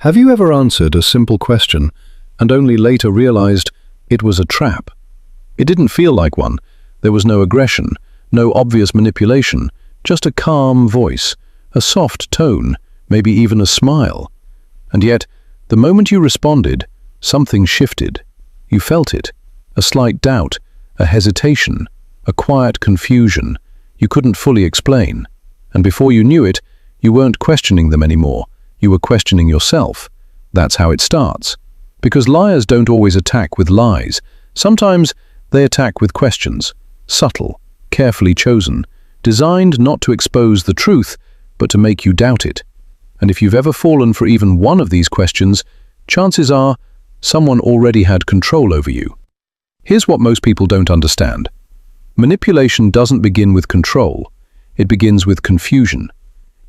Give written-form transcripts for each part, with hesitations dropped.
Have you ever answered a simple question and only later realized it was a trap? It didn't feel like one. There was no aggression, no obvious manipulation, just a calm voice, a soft tone, maybe even a smile. And yet, the moment you responded, something shifted. You felt it, a slight doubt, a hesitation, a quiet confusion you couldn't fully explain. And before you knew it, you weren't questioning them anymore. You were questioning yourself. That's how it starts. Because liars don't always attack with lies. Sometimes they attack with questions, subtle, carefully chosen, designed not to expose the truth, but to make you doubt it. And if you've ever fallen for even one of these questions, chances are someone already had control over you. Here's what most people don't understand. Manipulation doesn't begin with control. It begins with confusion.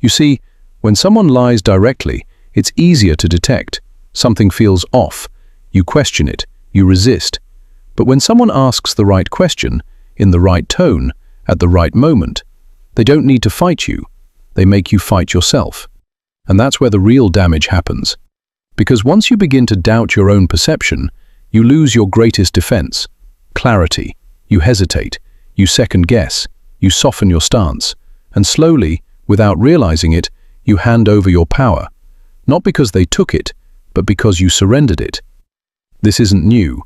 You see, when someone lies directly, it's easier to detect. Something feels off. You question it. You resist. But when someone asks the right question, in the right tone, at the right moment, they don't need to fight you. They make you fight yourself. And that's where the real damage happens. Because once you begin to doubt your own perception, you lose your greatest defense, clarity. You hesitate. You second guess. You soften your stance. And slowly, without realizing it, you hand over your power, not because they took it, but because you surrendered it. This isn't new.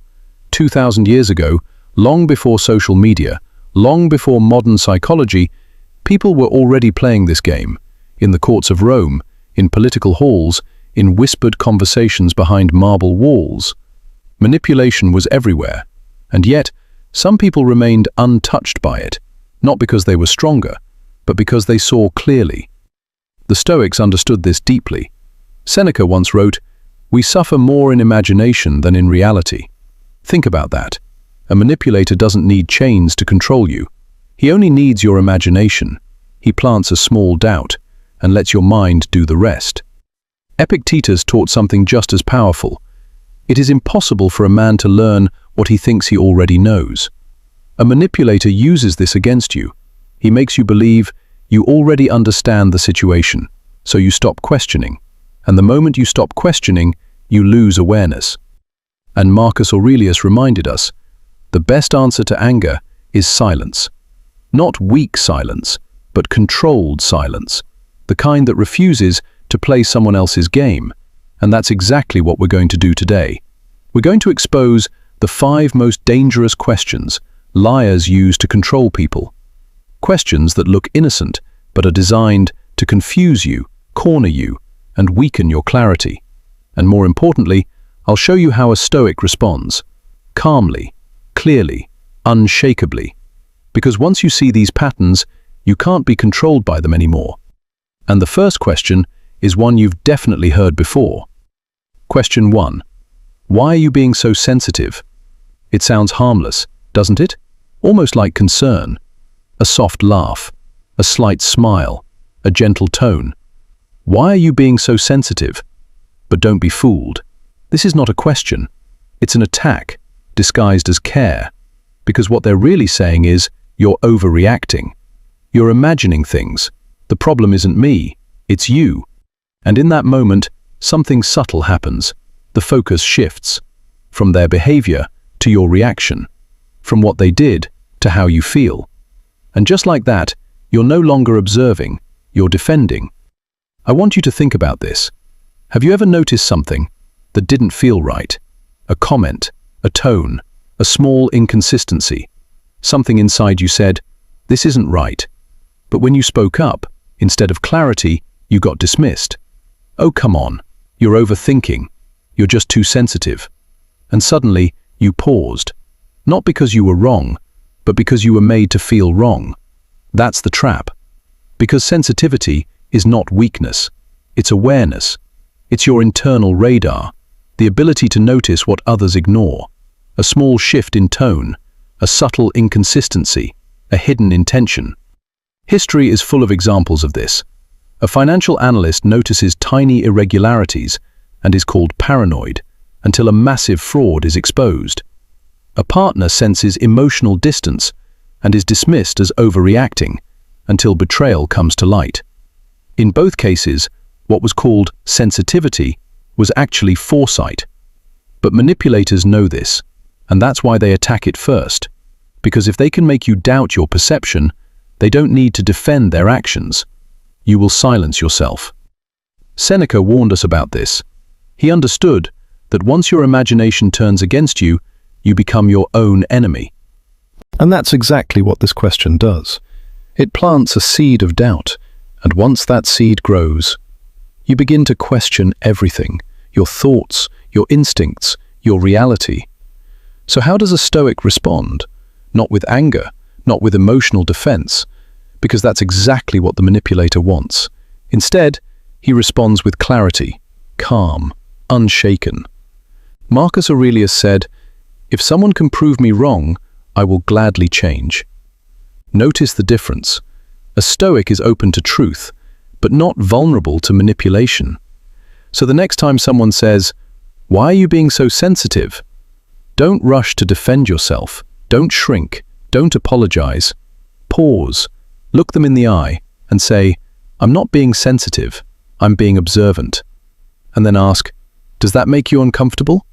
2,000 years ago, long before social media, long before modern psychology, people were already playing this game, in the courts of Rome, in political halls, in whispered conversations behind marble walls. Manipulation was everywhere, and yet some people remained untouched by it, not because they were stronger, but because they saw clearly. The Stoics understood this deeply. Seneca once wrote, "We suffer more in imagination than in reality." Think about that. A manipulator doesn't need chains to control you. He only needs your imagination. He plants a small doubt and lets your mind do the rest. Epictetus taught something just as powerful. It is impossible for a man to learn what he thinks he already knows. A manipulator uses this against you. He makes you believe you already understand the situation, so you stop questioning. And the moment you stop questioning, you lose awareness. And Marcus Aurelius reminded us, the best answer to anger is silence. Not weak silence, but controlled silence. The kind that refuses to play someone else's game. And that's exactly what we're going to do today. We're going to expose the 5 most dangerous questions liars use to control people. Questions that look innocent, but are designed to confuse you, corner you, and weaken your clarity. And more importantly, I'll show you how a Stoic responds. Calmly, clearly, unshakably. Because once you see these patterns, you can't be controlled by them anymore. And the first question is one you've definitely heard before. Question 1. Why are you being so sensitive? It sounds harmless, doesn't it? Almost like concern. A soft laugh, a slight smile, a gentle tone. Why are you being so sensitive? But don't be fooled. This is not a question. It's an attack, disguised as care. Because what they're really saying is, you're overreacting. You're imagining things. The problem isn't me, it's you. And in that moment, something subtle happens. The focus shifts. From their behavior to your reaction. From what they did to how you feel. And just like that, you're no longer observing, you're defending. I want you to think about this. Have you ever noticed something that didn't feel right? A comment, a tone, a small inconsistency. Something inside you said, this isn't right. But when you spoke up, instead of clarity, you got dismissed. Oh, come on, you're overthinking. You're just too sensitive. And suddenly, you paused. Not because you were wrong, but because you were made to feel wrong. That's the trap. Because sensitivity is not weakness. It's awareness. It's your internal radar, the ability to notice what others ignore. A small shift in tone, a subtle inconsistency, a hidden intention. History is full of examples of this. A financial analyst notices tiny irregularities and is called paranoid until a massive fraud is exposed. A partner senses emotional distance and is dismissed as overreacting until betrayal comes to light. In both cases, what was called sensitivity was actually foresight. But manipulators know this, and that's why they attack it first. Because if they can make you doubt your perception, they don't need to defend their actions. You will silence yourself. Seneca warned us about this. He understood that once your imagination turns against you, you become your own enemy. And that's exactly what this question does. It plants a seed of doubt, and once that seed grows, you begin to question everything, your thoughts, your instincts, your reality. So how does a Stoic respond? Not with anger, not with emotional defense, because that's exactly what the manipulator wants. Instead, he responds with clarity, calm, unshaken. Marcus Aurelius said, "If someone can prove me wrong, I will gladly change." Notice the difference. A Stoic is open to truth, but not vulnerable to manipulation. So the next time someone says, "Why are you being so sensitive?" don't rush to defend yourself. Don't shrink. Don't apologize. Pause. Look them in the eye and say, "I'm not being sensitive. I'm being observant." And then ask, "Does that make you uncomfortable?"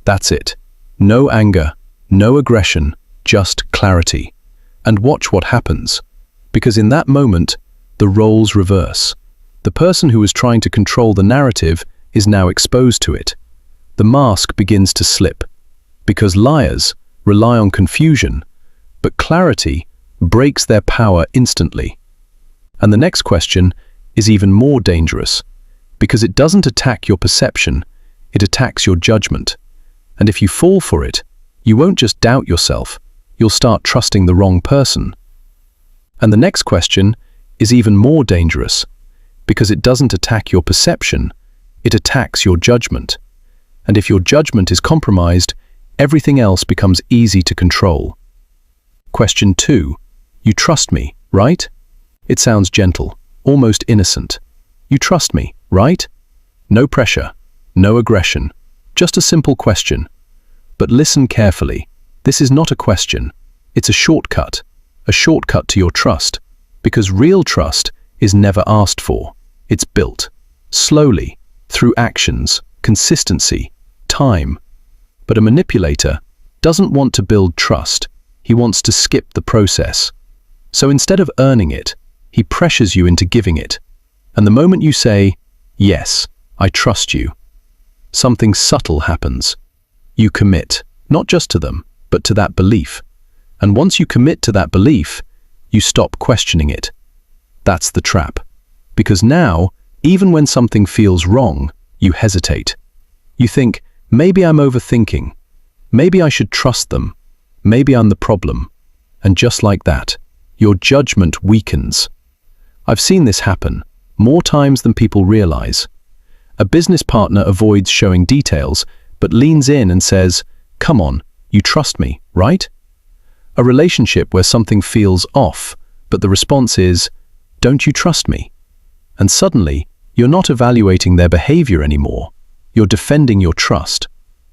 That's it. No anger, no aggression, just clarity. And watch what happens. Because in that moment, the roles reverse. The person who was trying to control the narrative is now exposed to it. The mask begins to slip. Because liars rely on confusion, but clarity breaks their power instantly. And the next question is even more dangerous, because it doesn't attack your perception, it attacks your judgment. And if you fall for it, you won't just doubt yourself, you'll start trusting the wrong person. And the next question is even more dangerous, because it doesn't attack your perception, it attacks your judgment. And if your judgment is compromised, everything else becomes easy to control. Question 2. You trust me, right? It sounds gentle, almost innocent. You trust me, right? No pressure, no aggression, just a simple question. But listen carefully. This is not a question. It's a shortcut to your trust, because real trust is never asked for. It's built, slowly, through actions, consistency, time. But a manipulator doesn't want to build trust. He wants to skip the process. So instead of earning it, he pressures you into giving it. And the moment you say, "Yes, I trust you," something subtle happens. You commit, not just to them, but to that belief. And once you commit to that belief, you stop questioning it. That's the trap. Because now, even when something feels wrong, you hesitate. You think, maybe I'm overthinking. Maybe I should trust them. Maybe I'm the problem. And just like that, your judgment weakens. I've seen this happen more times than people realize. A business partner avoids showing details, but leans in and says, "Come on, you trust me, right?" A relationship where something feels off, but the response is, "Don't you trust me?" And suddenly, you're not evaluating their behavior anymore. You're defending your trust.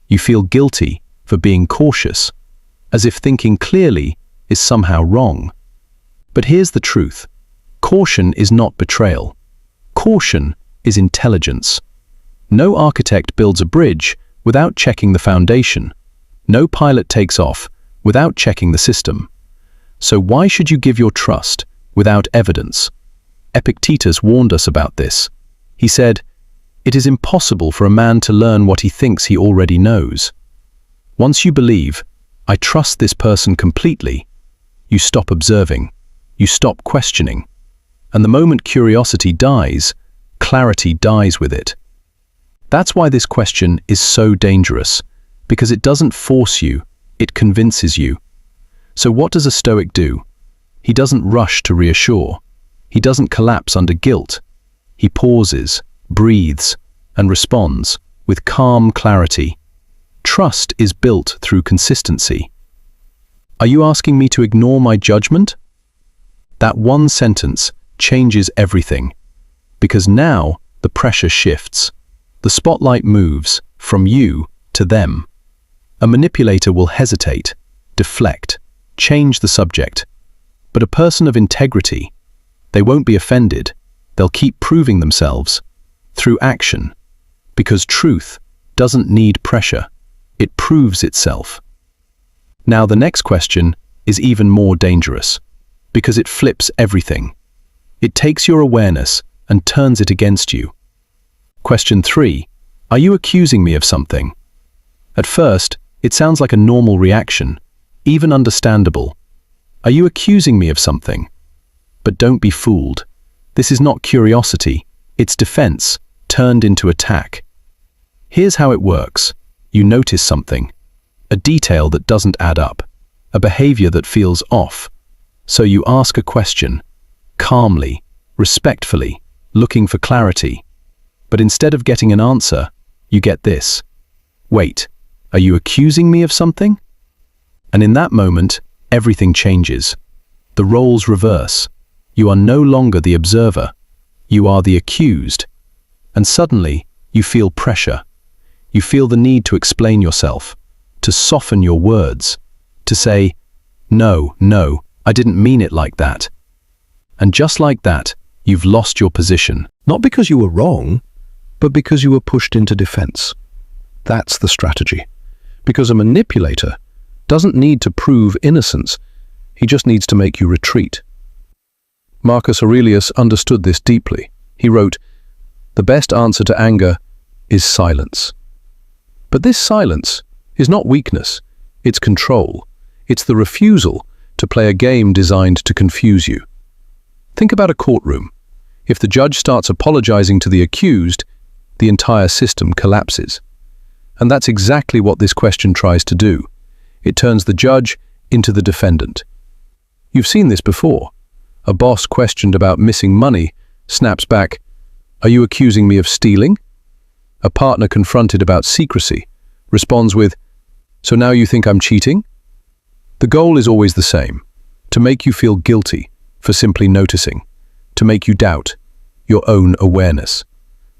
You feel guilty for being cautious, as if thinking clearly is somehow wrong. But here's the truth. Caution is not betrayal. Caution is intelligence. No architect builds a bridge without checking the foundation. No pilot takes off without checking the system. So why should you give your trust without evidence? Epictetus warned us about this. He said, "It is impossible for a man to learn what he thinks he already knows." Once you believe, "I trust this person completely," you stop observing, you stop questioning. And the moment curiosity dies, clarity dies with it. That's why this question is so dangerous, because it doesn't force you, it convinces you. So what does a Stoic do? He doesn't rush to reassure. He doesn't collapse under guilt. He pauses, breathes, and responds with calm clarity. Trust is built through consistency. Are you asking me to ignore my judgment? That one sentence changes everything, because now the pressure shifts. The spotlight moves from you to them. A manipulator will hesitate, deflect, change the subject. But a person of integrity, they won't be offended. They'll keep proving themselves through action. Because truth doesn't need pressure. It proves itself. Now the next question is even more dangerous, because it flips everything. It takes your awareness and turns it against you. Question 3. Are you accusing me of something? At first, it sounds like a normal reaction, even understandable. Are you accusing me of something? But don't be fooled. This is not curiosity, it's defense, turned into attack. Here's how it works. You notice something, a detail that doesn't add up, a behavior that feels off. So you ask a question, calmly, respectfully, looking for clarity. But instead of getting an answer, you get this. Wait, are you accusing me of something? And in that moment, everything changes. The roles reverse. You are no longer the observer. You are the accused. And suddenly, you feel pressure. You feel the need to explain yourself, to soften your words, to say, no, I didn't mean it like that. And just like that, you've lost your position. Not because you were wrong, but because you were pushed into defense. That's the strategy. Because a manipulator doesn't need to prove innocence, he just needs to make you retreat. Marcus Aurelius understood this deeply. He wrote, "The best answer to anger is silence." But this silence is not weakness, it's control. It's the refusal to play a game designed to confuse you. Think about a courtroom. If the judge starts apologizing to the accused, the entire system collapses. And that's exactly what this question tries to do. It turns the judge into the defendant. You've seen this before. A boss questioned about missing money snaps back, "Are you accusing me of stealing?" A partner confronted about secrecy responds with, "So now you think I'm cheating?" The goal is always the same, to make you feel guilty for simply noticing, to make you doubt your own awareness.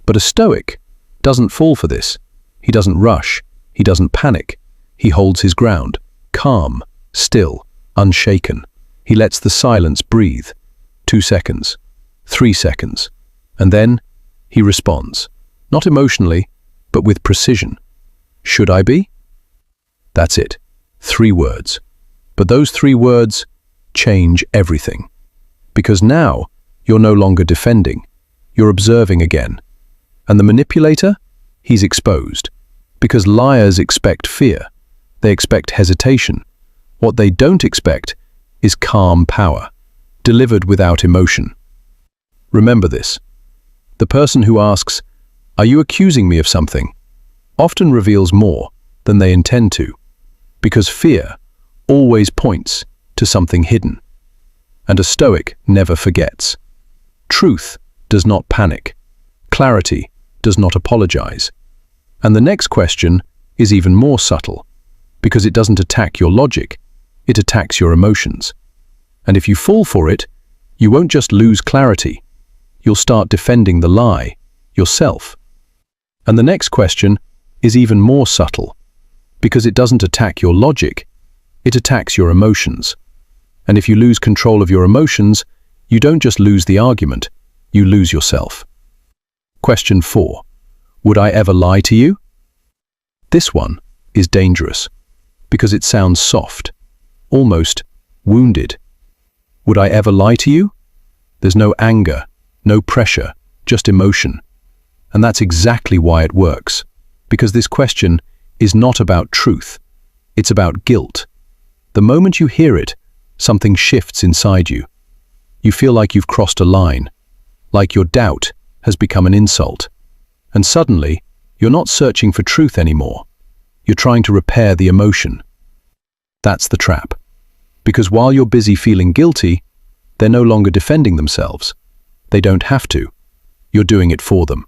But a Stoic doesn't fall for this. He doesn't rush, he doesn't panic. He holds his ground, calm, still, unshaken. He lets the silence breathe. 2 seconds, 3 seconds, and then he responds. Not emotionally, but with precision. Should I be? That's it. 3 words. But those 3 words change everything. Because now, you're no longer defending. You're observing again. And the manipulator? He's exposed. Because liars expect fear. They expect hesitation. What they don't expect is calm power, delivered without emotion. Remember this. The person who asks, "Are you accusing me of something?" often reveals more than they intend to, because fear always points to something hidden. And a Stoic never forgets. Truth does not panic. Clarity does not apologize. And the next question is even more subtle, because it doesn't attack your logic, it attacks your emotions. And if you fall for it, you won't just lose clarity, you'll start defending the lie yourself. And the next question is even more subtle, because it doesn't attack your logic, it attacks your emotions. And if you lose control of your emotions, you don't just lose the argument, you lose yourself. Question 4. Would I ever lie to you? This one is dangerous, because it sounds soft, almost wounded. Would I ever lie to you? There's no anger, no pressure, just emotion. And that's exactly why it works, because this question is not about truth, it's about guilt. The moment you hear it, something shifts inside you. You feel like you've crossed a line, like your doubt has become an insult. And suddenly, you're not searching for truth anymore. You're trying to repair the emotion. That's the trap. Because while you're busy feeling guilty, they're no longer defending themselves. They don't have to. You're doing it for them.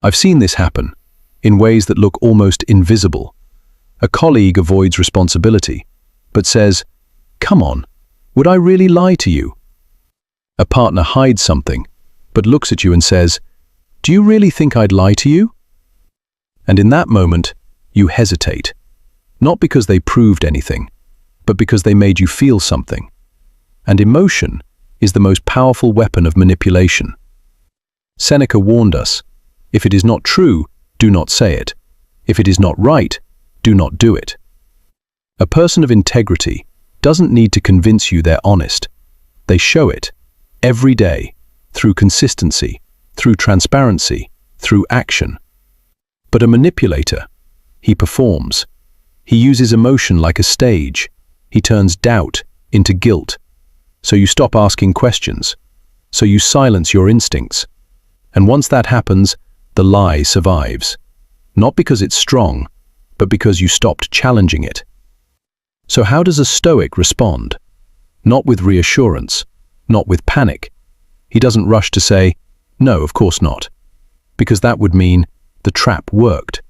I've seen this happen in ways that look almost invisible. A colleague avoids responsibility, but says, "Come on, would I really lie to you?" A partner hides something, but looks at you and says, "Do you really think I'd lie to you?" And in that moment, you hesitate. Not because they proved anything, but because they made you feel something. And emotion is the most powerful weapon of manipulation. Seneca warned us, if it is not true, do not say it. If it is not right, do not do it. A person of integrity doesn't need to convince you they're honest. They show it every day, through consistency, through transparency, through action. But a manipulator, he performs. He uses emotion like a stage. He turns doubt into guilt. So you stop asking questions. So you silence your instincts. And once that happens, the lie survives. Not because it's strong, but because you stopped challenging it. So how does a Stoic respond? Not with reassurance, not with panic. He doesn't rush to say, "No, of course not," because that would mean the trap worked.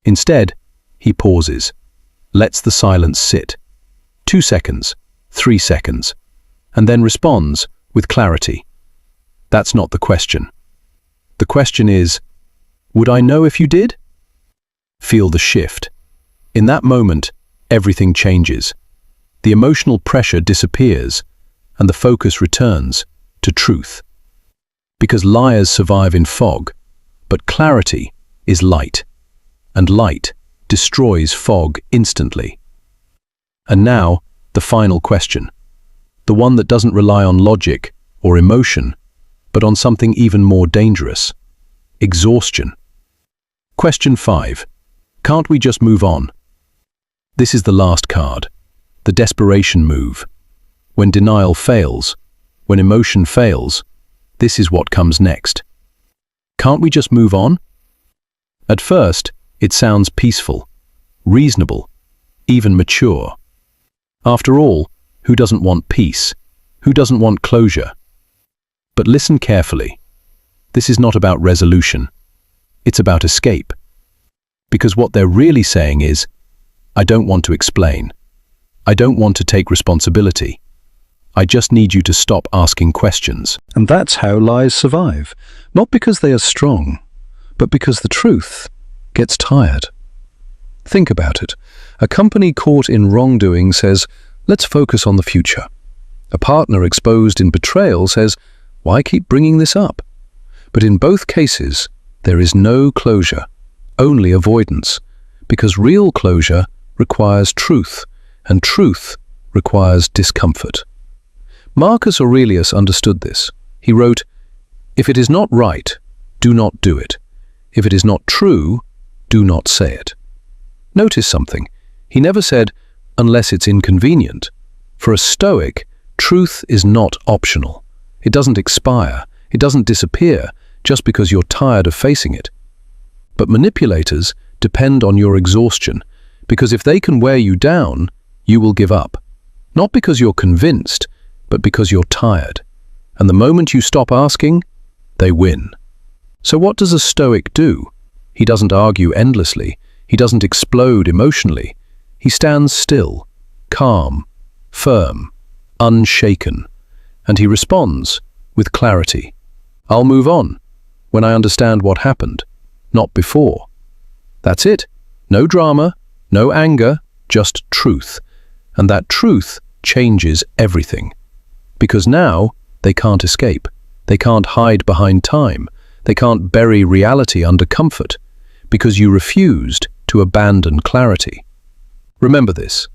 Instead, he pauses, lets the silence sit. 2 seconds, 3 seconds, and then responds with clarity. That's not the question. The question is, would I know if you did? Feel the shift. In that moment, everything changes. The emotional pressure disappears, and the focus returns to truth. Because liars survive in fog, but clarity is light, and light destroys fog instantly. And now, the final question. The one that doesn't rely on logic or emotion, but on something even more dangerous: exhaustion. Question 5. Can't we just move on? This is the last card, the desperation move. When denial fails, when emotion fails, this is what comes next. Can't we just move on? At first, it sounds peaceful, reasonable, even mature. After all, who doesn't want peace? Who doesn't want closure? But listen carefully. This is not about resolution. It's about escape. Because what they're really saying is, I don't want to explain. I don't want to take responsibility. I just need you to stop asking questions. And that's how lies survive. Not because they are strong, but because the truth gets tired. Think about it. A company caught in wrongdoing says, let's focus on the future. A partner exposed in betrayal says, why keep bringing this up? But in both cases, there is no closure, only avoidance, because real closure requires truth, and truth requires discomfort. Marcus Aurelius understood this. He wrote, "If it is not right, do not do it. If it is not true, do not say it." Notice something. He never said, unless it's inconvenient. For a Stoic, truth is not optional. It doesn't expire. It doesn't disappear just because you're tired of facing it. But manipulators depend on your exhaustion, because if they can wear you down, you will give up. Not because you're convinced, but because you're tired. And the moment you stop asking, they win. So what does a Stoic do? He doesn't argue endlessly. He doesn't explode emotionally. He stands still, calm, firm, unshaken. And he responds with clarity. I'll move on when I understand what happened, not before. That's it. No drama, no anger, just truth. And that truth changes everything. Because now they can't escape. They can't hide behind time. They can't bury reality under comfort, because you refused to abandon clarity. Remember this.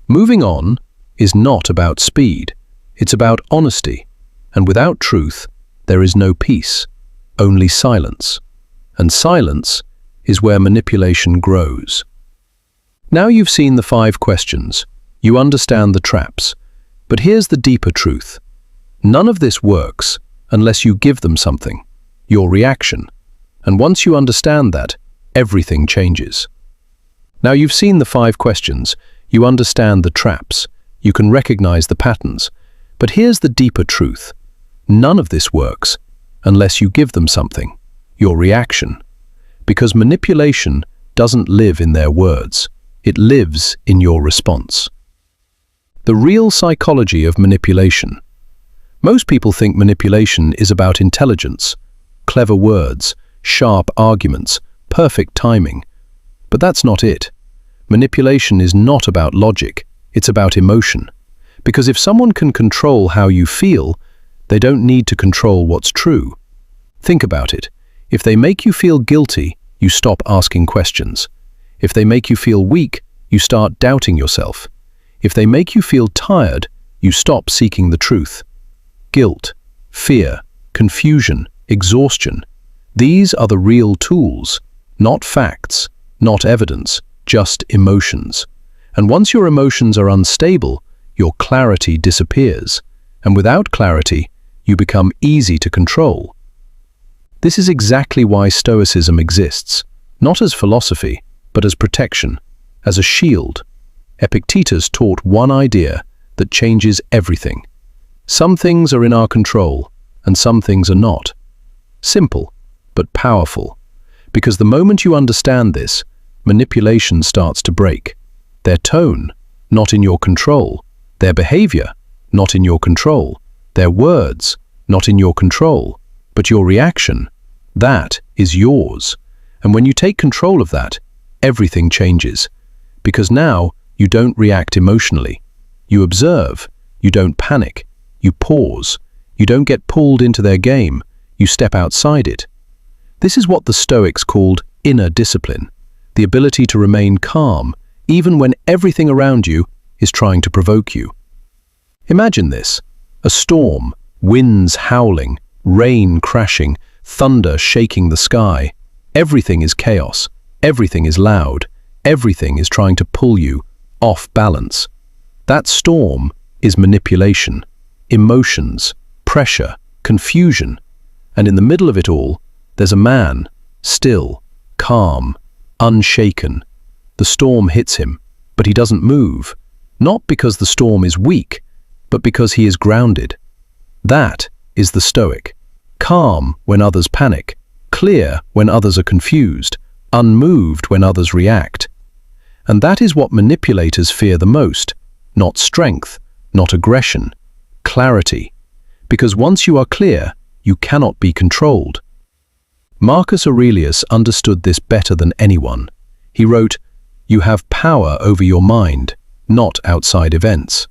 Moving on is not about speed. It's about honesty. And without truth, there is no peace, only silence. And silence is where manipulation grows. Now you've seen the 5 questions. You understand the traps. But here's the deeper truth. None of this works unless you give them something, your reaction. And once you understand that, everything changes. Now you've seen the 5 questions. You understand the traps. You can recognize the patterns. But here's the deeper truth. None of this works unless you give them something, your reaction. Because manipulation doesn't live in their words. It lives in your response. The real psychology of manipulation. Most people think manipulation is about intelligence, clever words, sharp arguments, perfect timing. But that's not it. Manipulation is not about logic, it's about emotion. Because if someone can control how you feel, they don't need to control what's true. Think about it. If they make you feel guilty, you stop asking questions. If they make you feel weak, you start doubting yourself. If they make you feel tired, you stop seeking the truth. Guilt, fear, confusion, exhaustion. These are the real tools, not facts, not evidence, just emotions. And once your emotions are unstable, your clarity disappears. And without clarity, you become easy to control. This is exactly why Stoicism exists, not as philosophy, but as protection, as a shield. Epictetus taught one idea that changes everything. Some things are in our control, and some things are not. Simple, but powerful. Because the moment you understand this, manipulation starts to break. Their tone, not in your control. Their behavior, not in your control. Their words, not in your control. But your reaction, that is yours. And when you take control of that, everything changes. Because now, you don't react emotionally. You observe. You don't panic. You pause. You don't get pulled into their game. You step outside it. This is what the Stoics called inner discipline, the ability to remain calm, even when everything around you is trying to provoke you. Imagine this: a storm, winds howling, rain crashing, thunder shaking the sky. Everything is chaos. Everything is loud. Everything is trying to pull you off balance. That storm is manipulation, emotions, pressure, confusion. And in the middle of it all, there's a man, still, calm, unshaken. The storm hits him, but he doesn't move, not because the storm is weak, but because he is grounded. That is the Stoic. Calm when others panic, clear when others are confused, unmoved when others react. And that is what manipulators fear the most, not strength, not aggression, clarity. Because once you are clear, you cannot be controlled. Marcus Aurelius understood this better than anyone. He wrote, "You have power over your mind, not outside events."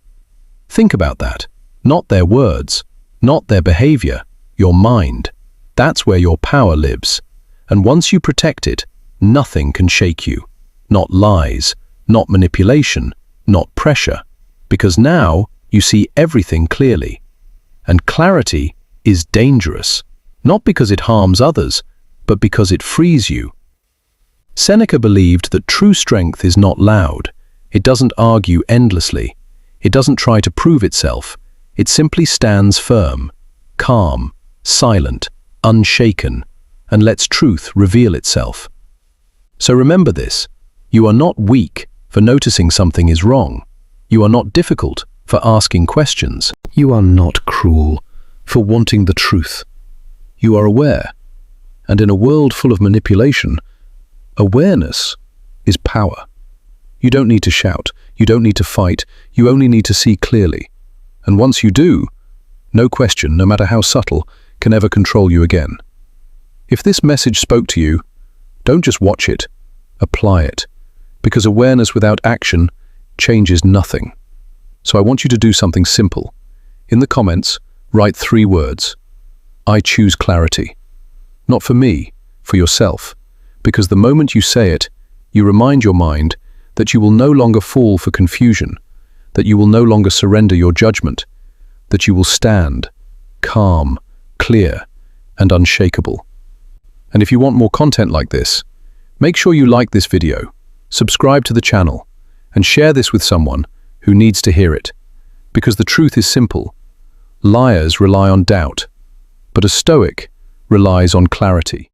Think about that. Not their words, not their behavior, your mind. That's where your power lives. And once you protect it, nothing can shake you. Not lies, not manipulation, not pressure. Because now you see everything clearly. And clarity is dangerous, not because it harms others, but because it frees you. Seneca believed that true strength is not loud. It doesn't argue endlessly. It doesn't try to prove itself. It simply stands firm, calm, silent, unshaken, and lets truth reveal itself. So remember this: you are not weak for noticing something is wrong. You are not difficult for asking questions. You are not cruel for wanting the truth. You are aware. And in a world full of manipulation, awareness is power. You don't need to shout. You don't need to fight. You only need to see clearly. And once you do, no question, no matter how subtle, can ever control you again. If this message spoke to you, don't just watch it, apply it. Because awareness without action changes nothing. So I want you to do something simple. In the comments, write 3 words. I choose clarity. Not for me, for yourself. Because the moment you say it, you remind your mind that you will no longer fall for confusion, that you will no longer surrender your judgment, that you will stand, calm, clear, and unshakable. And if you want more content like this, make sure you like this video, subscribe to the channel, and share this with someone who needs to hear it. Because the truth is simple. Liars rely on doubt, but a Stoic relies on clarity.